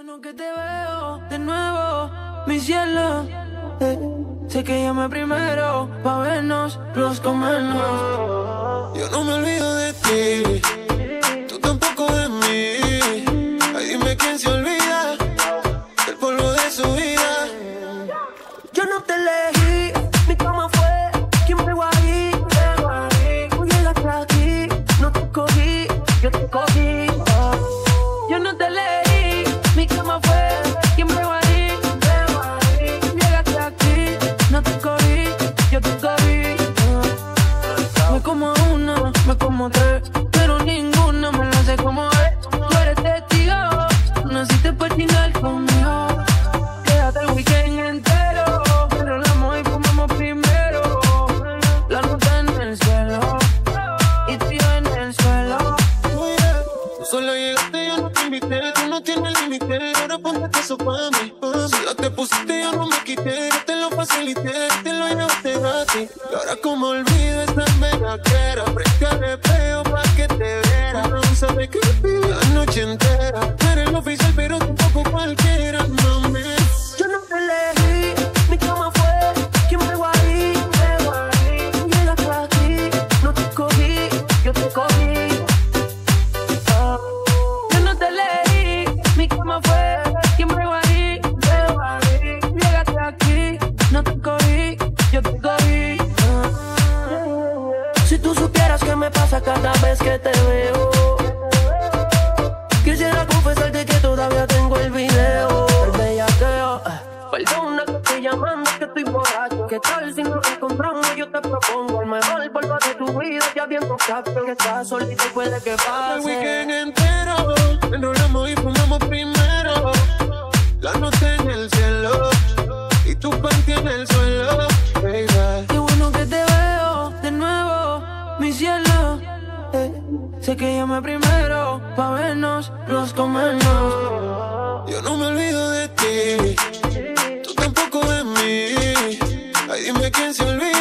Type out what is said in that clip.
Bueno que te veo de nuevo, mi cielo. Sé que llamé primero pa' vernos, los comernos. Yo no me olvido de ti, tú tampoco de mí. Ay, dime quién se olvida del polvo de su vida. Yo no te elegí, mi cama fue quien pegó ahí. Tú llegaste aquí, no te cogí, yo te cogí. Yo no te elegí, mi cama fue quien pegó ahí. Tú llegaste aquí, no te cogí, yo te cogí. Me como una, me como tres, pero ninguna me la hace como es. Tú eres testigo, naciste para chingar conmigo. Quédate el weekend entero, enrolamos y fumamos primero. La nota en el cielo y tú y yo en el suelo. Tú solo llegaste, yo no te invité. Tú no tienes límite, ahora ponte eso pa' mí. Si ya te pusiste, yo no me quité. Yo te lo facilité, te lo llevaste gratis. Y ahora como olvido esta bellaquera, frente al espejo pa' que te viera. No sabes qué pide la noche entera. Tú eres el oficial, pero tampoco cualquiera, mami. Yo no te elegí, mi cama fue quien pegó ahí. Tú llegaste aquí, no te cogí, yo te cogí. Yo no te elegí, mi cama fue quien pegó ahí. Tú llegaste aquí, no te cogí, yo te cogí. Si tú supieras qué me pasa cada vez que te veo, quisiera confesarte que todavía tengo el video. El bellaqueo, perdona que estoy llamando, que estoy borracho. ¿Qué tal si nos encontramos? Yo te propongo el mejor polvo de tu vida. Ya bien contaste que estás solita y puede que pase El weekend entero, enrolamos y fumamos primero. La noche en el cielo y tu panty en el suelo, baby. Qué bueno que te veo de nuevo, mi cielo. Sé que llamé primero pa' vernos, los comernos. Yo no me olvido de ti, tú tampoco de mí. Ay, dime quién se olvida